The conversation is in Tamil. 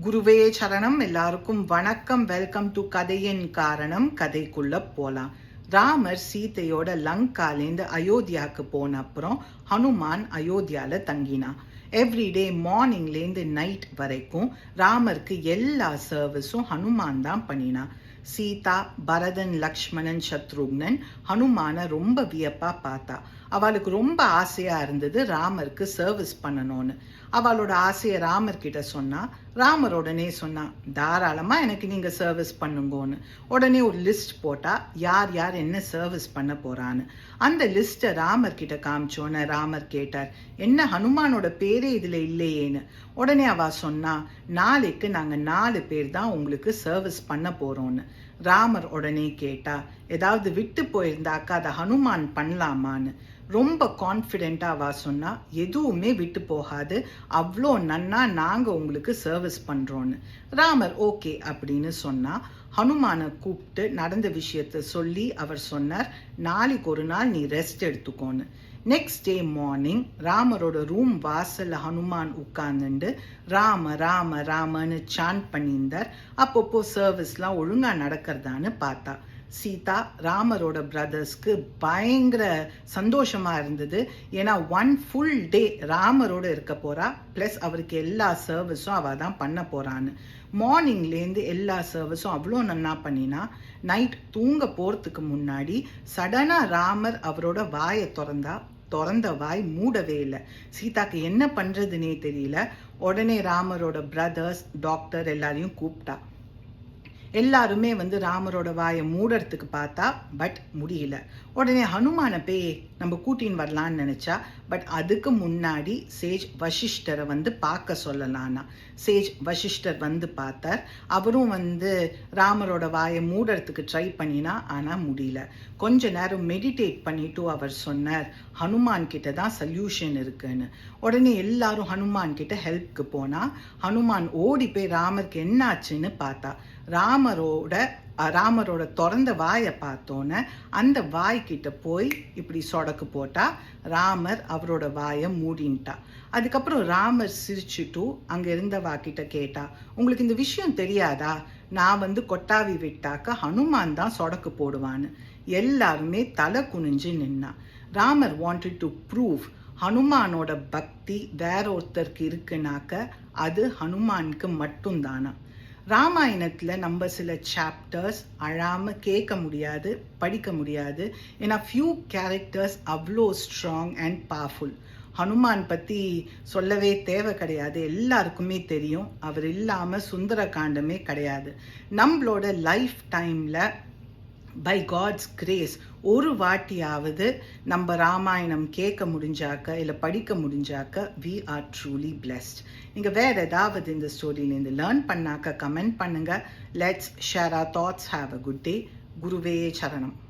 குருவே சரணம். எல்லாருக்கும் வணக்கம். வெல்கம் டு கதையின் காரணம். கதைக்குள்ள போலாம். ராமர் சீதையோட லங்காலேருந்து அயோத்தியாவுக்கு போன அப்புறம் ஹனுமான் அயோத்தியால தங்கினா. எவ்ரிடே மார்னிங்லேருந்து நைட் வரைக்கும் ராமருக்கு எல்லா சர்வீஸும் ஹனுமான் தான் பண்ணினா. சீதா, பரதன், லக்ஷ்மணன், சத்ருக்னன் ஹனுமான ரொம்ப வியப்பா பார்த்தா. அவளுக்கு ரொம்ப ஆசையா இருந்தது ராமருக்கு சர்வீஸ் பண்ணணும்னு. அவளோட ஆசையை ராமர் கிட்ட சொன்னா. ராமர் உடனே சொன்னா, தாராளமா எனக்கு நீங்க சர்வீஸ் பண்ணுங்கன்னு. உடனே ஒரு லிஸ்ட் போட்டா யார் யார் என்ன சர்வீஸ் பண்ண போறான்னு. அந்த லிஸ்ட்டை ராமர் கிட்ட காமிச்சோன்னு ராமர் கேட்டார், என்ன ஹனுமானோட பேரே இதுல இல்லையேன்னு. உடனே அவ சொன்னா, நாளைக்கு நாங்க 4 பேர் தான் உங்களுக்கு சர்வீஸ் பண்ண போறோம்னு. ராமர் உடனே கேட்டா, ஏதாவது விட்டு போயிருந்தாக்கா அதை ஹனுமான் பண்ணலாமான்னு. ரொம்ப கான்ஃபிடென்ட்டா அவ சொன்னா, எதுவுமே விட்டு போகாது, அவ்வளோ நன்னா நாங்க உங்களுக்கு சர்வீஸ் பண்றோன்னு. ராமர் ஓகே அப்படின்னு சொன்னா. ஹனுமானை கூப்பிட்டு நடந்த விஷயத்த சொல்லி அவர் சொன்னார், நாளைக்கு ஒரு நாள் நீ ரெஸ்ட் எடுத்துக்கோன்னு. நெக்ஸ்ட் டே மார்னிங் ராமரோட ரூம் வாசல்ல ஹனுமான் உட்கார்ந்துண்டு ராம ராம ராமன்னு சாண்ட் பண்ணியிருந்தார். அப்பப்போ சர்வீஸ்லாம் ஒழுங்கா நடக்கிறதான்னு பார்த்தா. சீதா, ராமரோட பிரதர்ஸ்க்கு பயங்கர சந்தோஷமா இருந்தது. ஏன்னா 1 full டே ராமரோட இருக்க போறா, பிளஸ் அவருக்கு எல்லா சர்வீஸும் அவ தான் பண்ண போறான்னு. மார்னிங்லேருந்து எல்லா சர்வீஸும் அவ்வளோ நன்னா பண்ணினா. நைட் தூங்க போறதுக்கு முன்னாடி சடனா ராமர் அவரோட வாயை திறந்த வாய் மூடவே இல்லை. சீதாக்கு என்ன பண்றதுன்னே தெரியல. உடனே ராமரோட பிரதர்ஸ், டாக்டர் எல்லாரையும் கூப்பிட்டா. எல்லாருமே ராமரோட வாயை மூடறதுக்கு பார்த்தா, பட் முடியல. உடனே ஹனுமான போய் நம்ம கூட்டின்னு வரலான்னு நினைச்சா. பட் அதுக்கு முன்னாடி சேஜ் வசிஷ்டரை பார்க்க சொல்லலான்னா. சேஜ் வசிஷ்டர் பார்த்தார். அவரும் ராமரோட வாயை மூடறதுக்கு ட்ரை பண்ணினா, ஆனா முடியல. கொஞ்ச நேரம் மெடிடேட் பண்ணிட்டு அவர் சொன்னார், ஹனுமான் கிட்ட தான் சொல்யூஷன் இருக்குன்னு. உடனே எல்லாரும் ஹனுமான் கிட்ட ஹெல்ப்க்கு போனா. ஹனுமான் ஓடி போய் ராமருக்கு என்னாச்சுன்னு பார்த்தா. ராமரோட திறந்த வாயை பார்த்தோன்னு அந்த வாய்க்கிட்ட போய் இப்படி சொடக்கு போட்டா. ராமர் அவரோட வாயை மூடின்ட்டா. அதுக்கப்புறம் ராமர் சிரிச்சுட்டு அங்க இருந்தவா கிட்ட கேட்டா, உங்களுக்கு இந்த விஷயம் தெரியாதா? நான் கொட்டாவி விட்டாக்க ஹனுமான் தான் சொடக்கு போடுவான்னு. எல்லாருமே தலை குனிஞ்சு நின்னா. ராமர் வாண்டட் டு ப்ரூவ் ஹனுமானோட பக்தி வேற ஒருத்தருக்கு இருக்குனாக்க அது ஹனுமானுக்கு மட்டும்தானா. ராமாயணத்துல நம்ம சில சாப்டர்ஸ் அழாம கேட்க முடியாது, படிக்க முடியாது. ஏன்னா ஃபியூ கேரக்டர்ஸ் அவ்வளோ ஸ்ட்ராங் அண்ட் பவர்ஃபுல். ஹனுமான் பத்தி சொல்லவே தேவை கிடையாது, எல்லாருக்குமே தெரியும். அவர் இல்லாம சுந்தர காண்டமே கிடையாது. நம்மளோட லைஃப் டைம்ல பை காட்ஸ் கிரேஸ் ஒரு வாட்டியாவது நம்ம ராமாயணம் கேட்க முடிஞ்சாக்க இல்லை படிக்க முடிஞ்சாக்க வி ஆர் ட்ரூலி பிளெஸ்ட். நீங்கள் வேற ஏதாவது இந்த ஸ்டோரியிலேருந்து லேர்ன் பண்ணாக்க கமெண்ட் பண்ணுங்க. Let's share our thoughts. Have a good day. குருவே சரணம்.